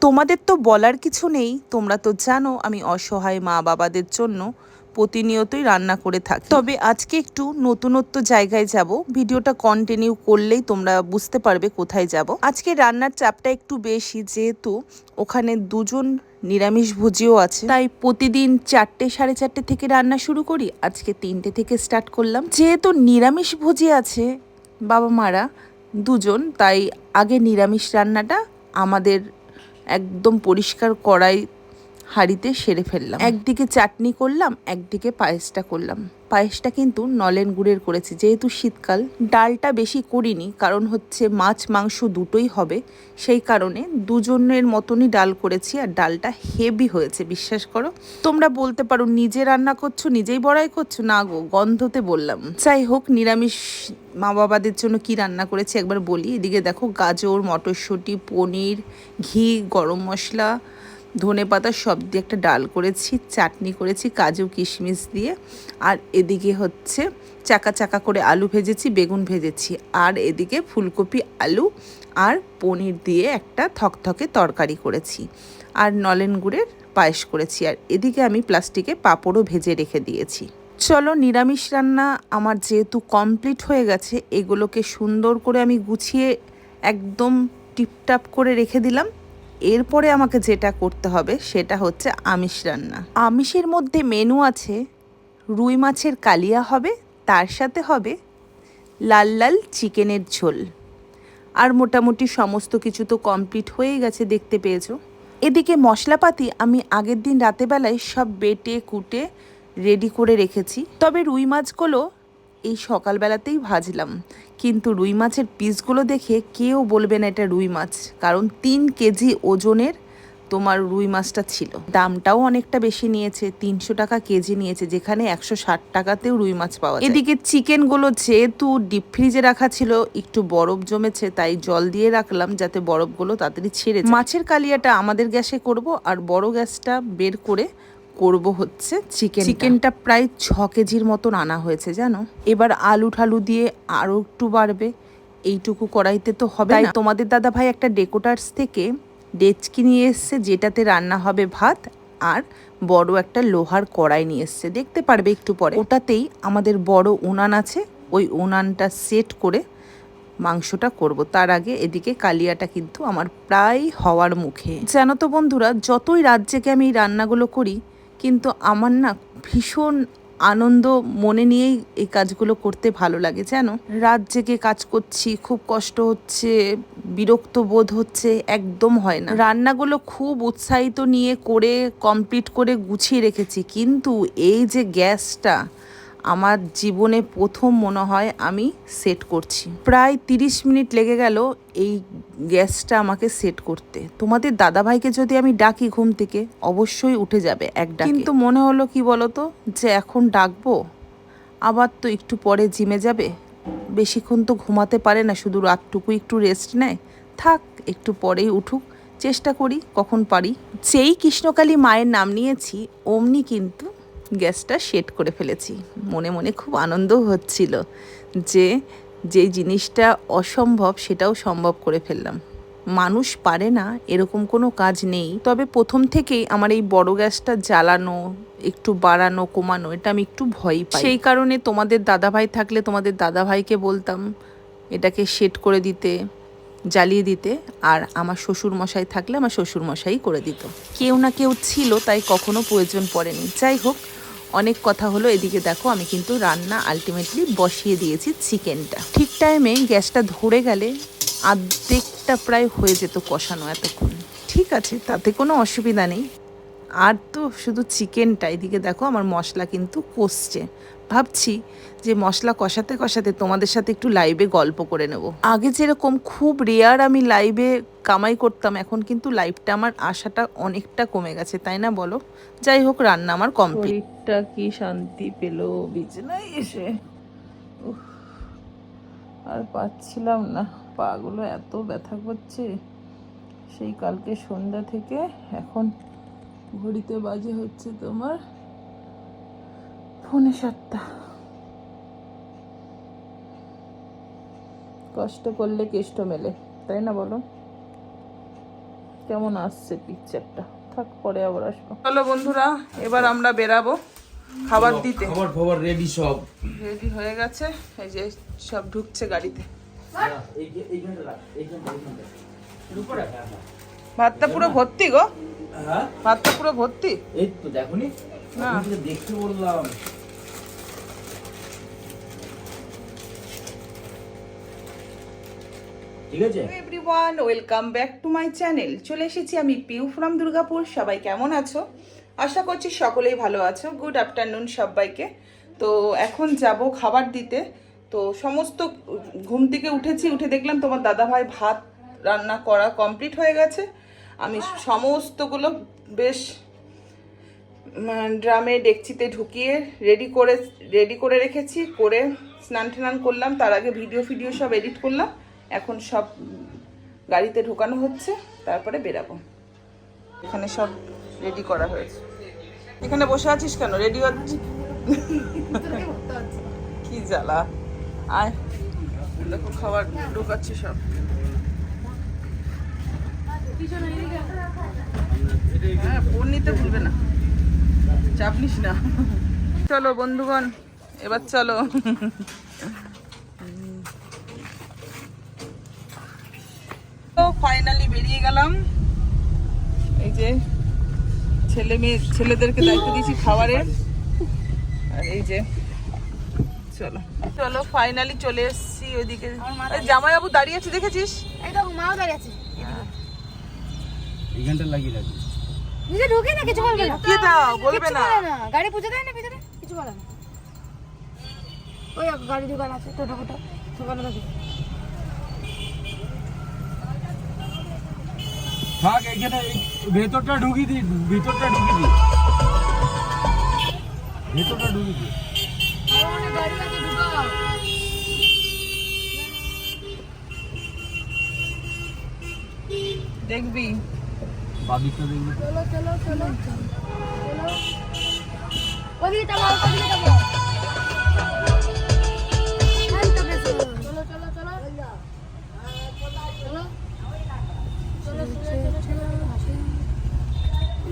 তোমাদের তো বলার কিছু নেই, তোমরা তো জানো আমি অসহায় মা বাবাদের জন্য প্রতিনিয়তই রান্না করে থাকি। তবে আজকে একটু নতুনত্ব জায়গায় যাব, ভিডিওটা কন্টিনিউ করলেই তোমরা বুঝতে পারবে কোথায় যাব। আজকে রান্নার চাপটা একটু বেশি, যেহেতু ওখানে দুজন নিরামিষভোজীও আছে, তাই প্রতিদিন 4টে 4:30 থেকে রান্না শুরু করি। আজকে 3টে থেকে স্টার্ট করলাম। যেহেতু নিরামিষভোজী আছে বাবা মারা দুজন, তাই আগে নিরামিষ রান্নাটা আমাদের একদম পরিষ্কার কড়াই হাঁড়িতে সেরে ফেললাম। একদিকে চাটনি করলাম, একদিকে পায়েসটা করলাম। পায়েসটা কিন্তু নলেন গুড়ের করেছি, যেহেতু শীতকাল। ডালটা বেশি করিনি, কারণ হচ্ছে মাছ মাংস দুটোই হবে, সেই কারণে দুজনের মতনই ডাল করেছি। আর ডালটা হেভি হয়েছে, বিশ্বাস করো। তোমরা বলতে পারো নিজে রান্না করছো নিজেই বড়াই করছো, না গো, গন্ধতে বললাম। যাই হোক, নিরামিষ মা বাবাদের জন্য কি রান্না করেছি একবার বলি। এদিকে দেখো, গাজর, মটরশুঁটি, পনির, ঘি, গরম মশলা, ধনেপাতা সব দিয়ে একটা ডাল করেছি, চাটনি করেছি কাজু কিশমিশ দিয়ে। আর এদিকে হচ্ছে চাকা চাকা করে আলু ভেজেছি, বেগুন ভেজেছি। আর এদিকে ফুলকপি, আলু আর পনির দিয়ে একটা থকথকে তরকারি করেছি। আর নলেন গুড়ের পায়েস করেছি। আর এদিকে আমি প্লাস্টিকে পাঁপড়ও ভেজে রেখে দিয়েছি। চলো, নিরামিষ রান্না আমার যেহেতু কমপ্লিট হয়ে গেছে, এগুলোকে সুন্দর করে আমি গুছিয়ে একদম টিপটাপ করে রেখে দিলাম। এরপরে আমাকে যেটা করতে হবে সেটা হচ্ছে আমিষ রান্না। আমিষের মধ্যে মেনু আছে রুই মাছের কালিয়া হবে, তার সাথে হবে লাল লাল চিকেনের ঝোল। আর মোটামুটি সমস্ত কিছু তো কমপ্লিট হয়েই গেছে, দেখতে পেয়েছো। এদিকে মশলাপাতি আমি আগের দিন রাতেবেলায় সব বেটে কুটে রেডি করে রেখেছি। তবে রুই মাছগুলো এই সকালবেলাতেই ভাজলাম, কিন্তু রুই মাছের পিসগুলো দেখে কেউ বলবে না এটা রুই মাছ, কারণ 3 কেজি ওজনের তোমার রুই মাছটা ছিল। দামটাও অনেকটা বেশি নিয়েছে, 300 টাকা কেজি নিয়েছে, যেখানে 160 টাকাতেও রুই মাছ পাওয়া যায়। এদিকে চিকেনগুলো যেহেতু ডিপ ফ্রিজে রাখা ছিল, একটু বরফ জমেছে, তাই জল দিয়ে রাখলাম যাতে বরফগুলো তাড়াতাড়ি ছেড়ে যায়। মাছের কালিয়াটা আমাদের গ্যাসে করব, আর বড় গ্যাসটা বের করে করব হচ্ছে চিকেনটা প্রায় 6 কেজির মতন আনা হয়েছে জানো। এবার আলু ঠালু দিয়ে আরও একটু বাড়বে, এইটুকু কড়াইতে তো হবে না। তোমাদের দাদা ভাই একটা ডেকোটার্স থেকে ডেচকি নিয়ে এসছে, যেটাতে রান্না হবে ভাত, আর বড় একটা লোহার কড়াই নিয়ে এসছে, দেখতে পারবে একটু পরে। ওটাতেই আমাদের বড় উনান আছে, ওই উনানটা সেট করে মাংসটা করব। তার আগে এদিকে কালিয়াটা কিন্তু আমার প্রায় হওয়ার মুখে। জানো তো বন্ধুরা, যতই রাত জেগে আমি এই রান্নাগুলো করি, কিন্তু আমার না ভীষণ আনন্দ মনে নিয়েই এই কাজগুলো করতে ভালো লাগে জানো। রাত জেগে কাজ করছি, খুব কষ্ট হচ্ছে, বিরক্ত বোধ হচ্ছে, একদম হয় না। রান্নাগুলো খুব উৎসাহিত নিয়ে করে কমপ্লিট করে গুছিয়ে রেখেছি, কিন্তু এই যে গ্যাসটা আমার জীবনে প্রথম মনে হয় আমি সেট করছি। প্রায় 30 মিনিট লেগে গেল এই গ্যাসটা আমাকে সেট করতে। তোমাদের দাদাভাইকে যদি আমি ডাকি ঘুম থেকে, অবশ্যই উঠে যাবে এক ডাকে। কিন্তু মনে হলো কি বলতো, যে এখন ডাকবো, আবার তো একটু পরে জিমে যাবে, বেশিক্ষণ তো ঘুমাতে পারে না, শুধু রাতটুকু একটু রেস্ট নেয়। থাক, একটু পরেই উঠুক, চেষ্টা করি কখন পারি। যেই কৃষ্ণকালী মায়ের নাম নিয়েছি, অমনি কিন্তু গ্যাসটা সেট করে ফেলেছি। মনে মনে খুব আনন্দও হচ্ছিল যে যেই জিনিসটা অসম্ভব সেটাও সম্ভব করে ফেললাম। মানুষ পারে না এরকম কোনো কাজ নেই। তবে প্রথম থেকেই আমার এই বড় গ্যাসটা জ্বালানো, একটু বাড়ানো কমানো, এটা আমি একটু ভয় পাই। সেই কারণে তোমাদের দাদাভাই থাকলে তোমাদের দাদাভাইকে বলতাম এটাকে সেট করে দিতে, জ্বালিয়ে দিতে। আর আমার শ্বশুর মশাই থাকলে আমার শ্বশুর মশাই করে দিত। কেউ না কেউ ছিল, তাই কখনো প্রয়োজন পড়েনি। যাই হোক, অনেক কথা হলো। এদিকে দেখো, আমি কিন্তু রান্না আলটিমেটলি বসিয়ে দিয়েছি চিকেনটা। ঠিক টাইমে গ্যাসটা ধরে গেলে অর্ধেকটা প্রায় হয়ে যেত কষানো এতক্ষণ। ঠিক আছে, তাতে কোনো অসুবিধা নেই। আর তো শুধু চিকেনটা। এদিকে দেখো আমার মশলা কিন্তু কষছে। ভাবছি যে মশলা কষাতে কষাতে তোমাদের সাথে একটু লাইভে গল্প করে নেব। আগে যেরকম খুব রেয়ার আমি লাইভে কামাই করতাম, এখন কিন্তু লাইভটা আমার আশাটা অনেকটা কমে গেছে, তাই না বলো? যাই হোক, রান্না আমার কমপ্লিট। শরীরটা কি শান্তি পেল বিছানায় এসে। আর পাচ্ছিলাম না, পাগুলো এত ব্যথা করছে সেই কালকে সন্ধ্যা থেকে। এখন ঘড়িতে বাজে হচ্ছে তোমার 6:45। কষ্ট করলে কেষ্ট মেলে, তাই না বলো? কেমন আসছে পিকচারটা, থাক পরে আবার আসবো। চলো বন্ধুরা, এবার আমরা বেরাবো খাবার দিতে। খাবার ফাবার রেডি, সব রেডি হয়ে গেছে, এই যে সব ঢুকছে গাড়িতে। ভাতটা পুরো ভর্তি গো। হ্যাঁ, ভাতটা পুরো ভর্তি। এই তো দেখোনি, না দেখতে বললাম। ঠিক আছে everyone, welcome back to my channel. চলে এসেছি আমি পিউ ফ্রম দুর্গাপুর। সবাই কেমন আছো? আশা করছি সকলেই ভালো আছো। গুড আফটারনুন সবাইকে। তো এখন যাব খাবার দিতে। তো সমস্ত ঘুম থেকে উঠেছি, উঠে দেখলাম তোমার দাদাভাই ভাত রান্না করা কমপ্লিট হয়ে গেছে। আমি সমস্তগুলো বেশ ড্রামে ডেকচিতে ঢুকিয়ে রেডি করে রেখেছি। করে স্নান টান করলাম, তার আগে ভিডিও সব এডিট করলাম। এখন সব গাড়িতে ঢোকানো হচ্ছে, তারপরে বেরাবো। এখানে সব রেডি করা হয়েছে। এখানে বসে আছিস কেন? রেডি হচ্ছি। কি জ্বালা। আয় দেখো খাবার ঢোকাচ্ছি সব। হ্যাঁ, ফোন নিতে ভুলবে না, চাপ নিস না। চলো বন্ধুগণ, এবার চলো। তো ফাইনালি বেরিয়ে গেলাম। এই যে ছেলেদেরকে দায়িত্ব দিয়েছি খাবারের। আর এই যে চলো চলো ফাইনালি চলে এসেছি ওইদিকে। জামাইবাবু দাঁড়িয়ে আছে, দেখেছিস? এই তো মাও দাঁড়িয়ে আছে। এইখানটা লাগিয়ে রাখবি। নিজে ঢুকে না, কিছু বলবে না। কি দাও বলবে না? গাড়ি পুজো দেয় না ভিতরে, কিছু বলে না। ওই গাড়ি দোকান আছে, টোটো দোকান আছে। থাক, এখানে ভেতরটা ঢুকি দি, ভেতরটা ঢুকি দি। গাড়ি আছে ঢুকাও। দেখবি বাদিকটা দেখবি। চলো। ওদিকে যাবো।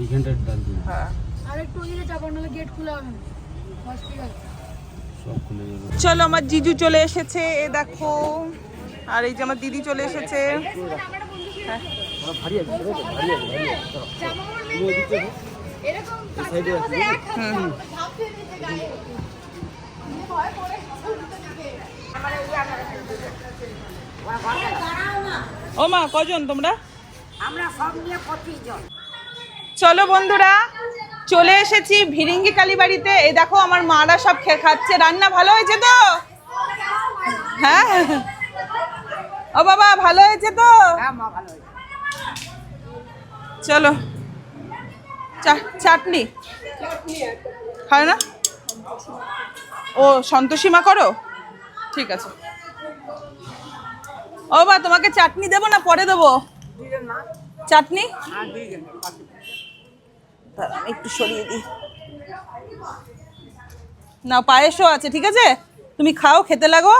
এইখানটার ডাল দিন। হ্যাঁ, আরেকটু ওদিকে যাবো, নাহলে গেট খোলা হবে না। সব খুলে যাবে। চলো আমার জিজু চলে এসেছে, এ দেখো। আর এই যে আমার দিদি চলে এসেছে। ও মা, কজন তোমরা? আমরা সব নিয়ে 25 জন। চলো বন্ধুরা, চলে এসেছি ভিরিঙ্গি কালীবাড়িতে। এই দেখো আমার মারা সব খাচ্ছে। রান্না ভালো হয়েছে তো? হ্যাঁ ও বাবা, ভালো হয়েছে তো? চলো চাটনি খাও না? ও সন্তোষী মা করো, ঠিক আছে। ও বা, তোমাকে চাটনি দেবো না পরে দেবো? চাটনি একটু সরিয়ে দিই না, পায়েসও আছে, ঠিক আছে? তুমি খাও, খেতে লাগো।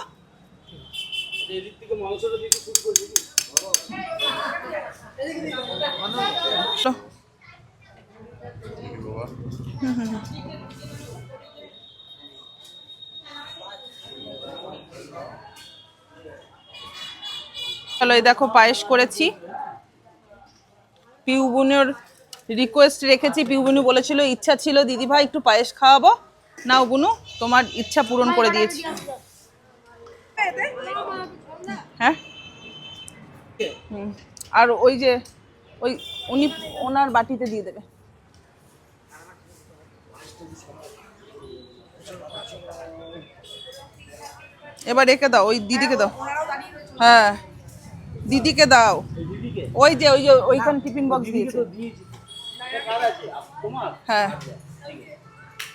চলো, এই দেখো পায়েস করেছি। পিউ বোনের রিকোয়েস্ট রেখেছি। পিউ বোনু বলেছিল, ইচ্ছা ছিল দিদি ভাই একটু পায়েস খাওয়াবো। নাও বুনু, তোমার ইচ্ছা পূরণ করে দিয়েছি। হ্যাঁ, আর ওই যে উনি ওনার বাটিতে দিয়ে দেবে। এবার রেখে দাও, ওই দিদিকে দাও। হ্যাঁ, দিদিকে দাও। ওই যে ওইখানে টিফিন বক্স দিয়েছে। হ্যাঁ,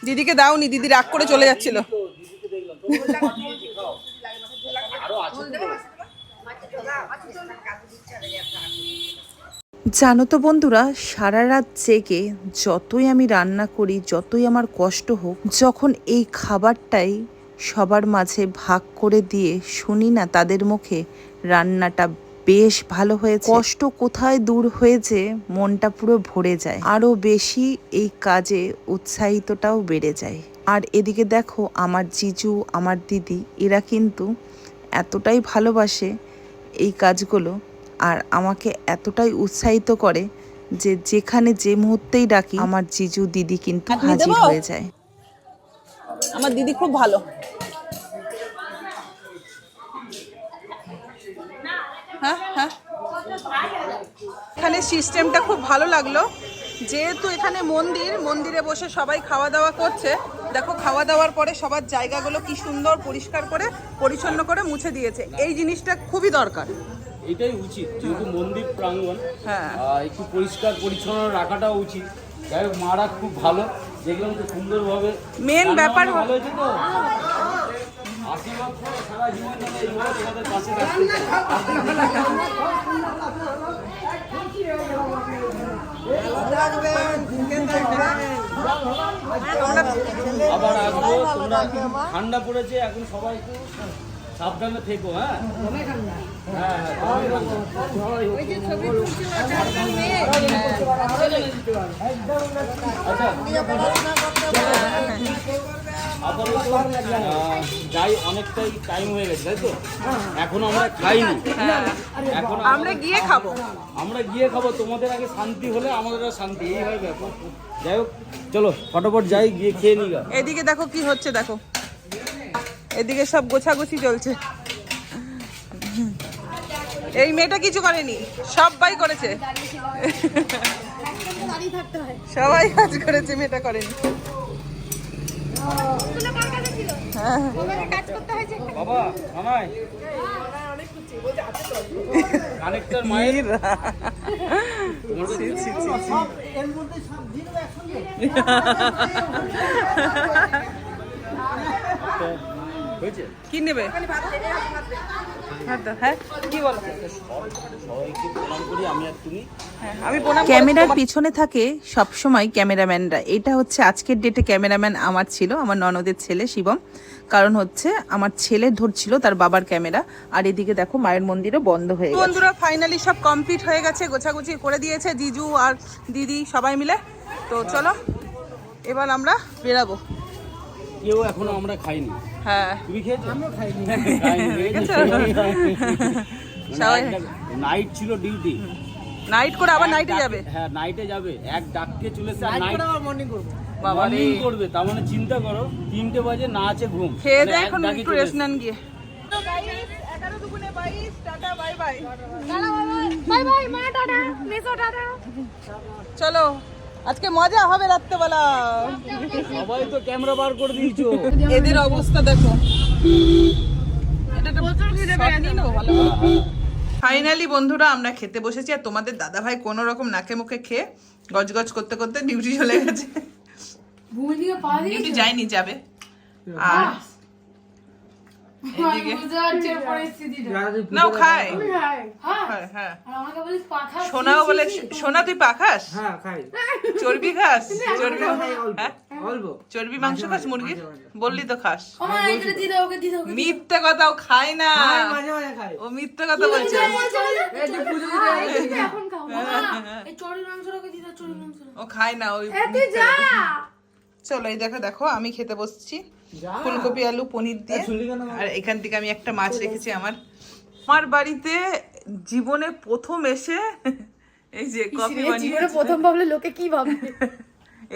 দিদিকে দাওনি, দিদি রাগ করে চলে যাচ্ছিল। জানো তো বন্ধুরা, সারা রাত জেগে যতই আমি রান্না করি, যতই আমার কষ্ট হোক, যখন এই খাবারটাই সবার মাঝে ভাগ করে দিয়ে শুনি না তাদের মুখে রান্নাটা বেশ ভালো হয়েছে। কষ্ট কোথায় দূর হয়েছে, মনটা পুরো ভরে যায়, আরো বেশি এই কাজে উৎসাহিতটাও বেড়ে যায়। আর এদিকে দেখো আমার জিজু, আমার দিদি, এরা কিন্তু এতটাই ভালোবাসে এই কাজগুলো আর আমাকে এতটাই উৎসাহিত করে যে যেখানে যে মুহূর্তেই ডাকি আমার জিজু দিদি কিন্তু হাজির হয়ে যায়। আমার দিদি খুব ভালো। হ্যাঁ হ্যাঁ, এখানে সিস্টেমটা খুব ভালো লাগলো। যেহেতু এখানে মন্দিরে বসে সবাই খাওয়া দাওয়া করছে, দেখো খাওয়া দাওয়ার পরে সবার জায়গাগুলো কি সুন্দর পরিষ্কার করে পরিচ্ছন্ন করে মুছে দিয়েছে। এই জিনিসটা খুবই দরকার, এটাই উচিত, যেহেতু মন্দির প্রাঙ্গণ, হ্যাঁ একটু পরিষ্কার পরিচ্ছন্ন রাখাটাও উচিত। যাই হোক, মারা খুব ভালো, দেখলাম খুব সুন্দরভাবে। মেন ব্যাপার ভালো হয়েছে তো, আশীর্বাদ করো সারা জীবন যেন এইভাবে তোমাদের পাশে থাকতে আবার আসবো। তোমরা ঠান্ডা পড়েছে এখন, সবাই একটু সাবধানে থেকো। হ্যাঁ হ্যাঁ আচ্ছা, যাই, অনেকটাই টাইম হয়ে গেছে তাই তো, এখন আমরা খাইনি, এখন আমরা গিয়ে খাবো। আমরা গিয়ে খাবো। তোমাদের আগে শান্তি হলে আমাদের শান্তি, এই হয় ব্যাপার। যাই হোক, চলো ফটাফট যাই, গিয়ে খেয়ে নিই। এদিকে দেখো কি হচ্ছে, দেখো এদিকে সব গোছাগুছি চলছে। এই মেয়েটা কিছু করেনি, সবাই করেছে, সবাই কাজ করেছে, মেয়েটা করেনি। বাবা মামাই কানেক্টর মায়ের হয়েছে কি নেবে? হ্যাঁ কি বলো? সবাইকে প্রণাম করি আমি আর তুমি। আমি প্রণাম। ক্যামেরার পিছনে থাকে সবসময় ক্যামেরাম্যানরা। এটা হচ্ছে আজকের ডেটে ক্যামেরাম্যান আমার ছিল, আমার ননদের ছেলে শিবম। কারণ হচ্ছে আমার ছেলে ধরছিল তার বাবার ক্যামেরা। আর এদিকে দেখো মায়ের মন্দিরও বন্ধ হয়ে গেছে। বন্ধুরা ফাইনালি সব কমপ্লিট হয়ে গেছে, গোছাগুছি করে দিয়েছে জিজু আর দিদি সবাই মিলে। তো চলো এবার আমরা বেরাবো। কেউ এখনো আমরা খাইনি। হ্যাঁ তুমি খেয়েছো? আমিও খাইনি। সবাই নাইট ছিল ডিউটি, নাইট করে আবার নাইটে যাবে। হ্যাঁ নাইটে যাবে, এক ডাককে চলেছে, নাইট মর্নিং করবে। মর্নিং করবে, তার মানে চিন্তা করো 3টে বাজে না আছে ঘুম, খেয়ে মানে দে এক এখন ডাকে একটু চলে রেস্ট এসেছে। নেন গিয়ে। 11 দুগুণে 22, tata bye bye. Bye bye মা, টাটা মেসো, টাটা। চলো আজকে মজা হবে রাত্রেবেলা। সবাই তো ক্যামেরা বার করে দিয়েছো। এদের অবস্থা দেখো। এটা তো shot নিয়ে নেবো ভালো করে। ফাইনালি বন্ধুরা আমরা খেতে বসেছি, আর তোমাদের দাদা ভাই কোনো রকম নাকে মুখে খেয়ে গজগজ করতে করতে ডিউটি চলে গেছে। ভূমি দিকে পা দিয়ে ডিউটি যায়নি, যাবে। আর এদিকে নাও খায়। হ্যাঁ হ্যাঁ, আমাকে বলিস পাখা। সোনাও বলে, সোনা তুই পা খাস? হ্যাঁ খাই। চর্বি খাস? চর্বি, হ্যাঁ অল্প। চর্বি মাংস খাস মুরগির? বললি তো খাস। আমার এটা দিয়ে দাও, ওকে দিয়ে দাও। মিথ্যে কথা, ও খায় না, মাঝে মাঝে খাই। ও মিথ্যে কথা বলছে। এখন খাও এই চড়ুই মাংসটা ওকে দিয়ে দাও, চড়ুই মাংস। ও খায় না, ওই তুই যা। চলো এই দেখো দেখো আমি খেতে বসছি ফুলকপি আলু পনির দিয়ে। আর এখান থেকে আমি একটা মাছ রেখেছি। আমার বাড়িতে জীবনে প্রথম এসে এই যে কফি বানিয়ে, প্রথম ভাবলে লোকে কি ভাববে।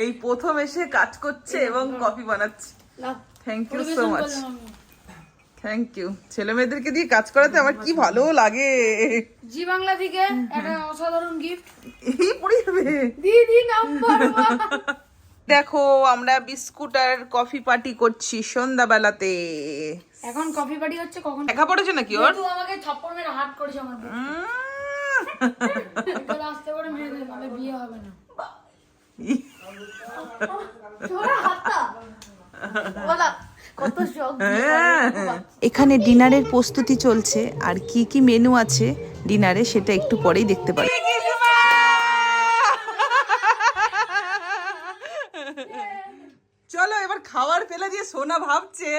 এই প্রথম এসে কাজ করছে এবং কফি বানাচ্ছে। Thank you so much, thank you. ছেলে মেয়েদেরকে দিয়ে কাজ করাতে আমার কি ভালো লাগে। জি বাংলা থেকে একটা অসাধারণ গিফট। এই পড়ে যাবে দিদি নাম্বার। দেখো আমরা বিস্কুট আর কফি পার্টি করছি সন্ধ্যাবেলাতে। এখন কফি পার্টি হচ্ছে কখন? দেখা পড়েছে নাকি ওর? তুই আমাকে থাপ্পড় মেরে হাত করেছে আমার বুকে। আসতে করে মেরে দিলে তবে বিয়ে হবে না। তোরা হাতটা বলা কত শখ। এখানে ডিনারের প্রস্তুতি চলছে, আর কি কি মেনু আছে ডিনারে সেটা একটু পরেই দেখতে পারি। চলো এবার খাবার ফেলে দিয়ে সোনা ভাবছে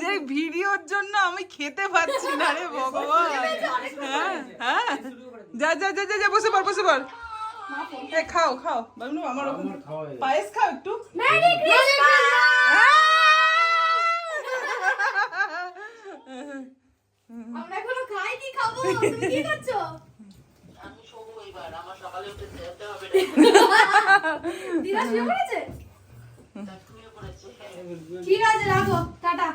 যে ভিডিওর জন্য আমি খেতে পারছি না রে ভগবান। হ্যাঁ হ্যাঁ, যা যা যা যা যা, বসে পড় বসে পড়। এ খাও খাও বাবলু, আমার পায়েস খাও একটু। Merry Christmas. আমরা এখনো খাইনি, খাবো। তুমি কি করছো? দিদা শুয়ে পড়েছে? ঠিক আছে, রাখো, টাটা।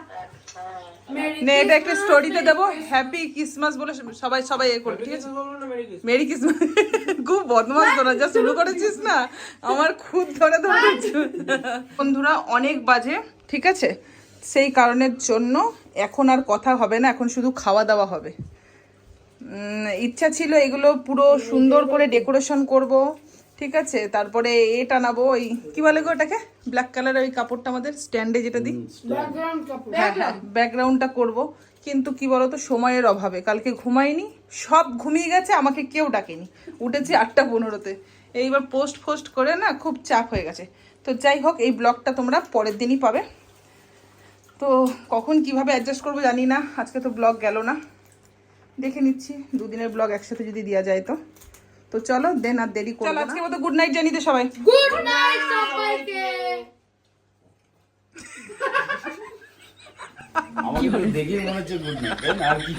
নে এটা একটা স্টোরিতে দেবো, হ্যাপি ক্রিসমাস বলে সবাই সবাই এ করবে, ঠিক আছে? Merry Christmas. খুব বদমাস তোরা যা শুরু করেছিস না, আমার খুব ধরে ধরে। বন্ধুরা অনেক বাজে, ঠিক আছে? সেই কারণের জন্য এখন আর কথা হবে না, এখন শুধু খাওয়া দাওয়া হবে। ইচ্ছা ছিল এগুলো পুরো সুন্দর করে ডেকোরেশন করব, ঠিক আছে? তারপরে এ টানাবো, ওই কি বলে গো ওটাকে, ব্ল্যাক কালারের ওই কাপড়টা আমাদের স্ট্যান্ডে যেটা দিই, হ্যাঁ হ্যাঁ, ব্যাকগ্রাউন্ডটা করব। কিন্তু কি বলতো, সময়ের অভাবে কালকে ঘুমাইনি, সব ঘুমিয়ে গেছে, আমাকে কেউ ডাকেনি, উঠেছি 8:15-তে। এইবার পোস্ট করে না খুব চাপ হয়ে গেছে। তো যাই হোক, এই ব্লগটা তোমরা পরের দিনই পাবে। তো কখন কিভাবে অ্যাডজাস্ট করবো জানি না, আজকে তো ব্লগ গেল না, দেখে নিচ্ছি 2 দিনের ব্লগ একসাথে যদি দেওয়া যায় তো। তো চলো দেন আর দেরি করো না, আজকে মতো গুড নাইট জানিতে সবাই। গুড নাইট সবাইকে। আমাকে দেখে মনে হচ্ছে গুড নাইট, আর কি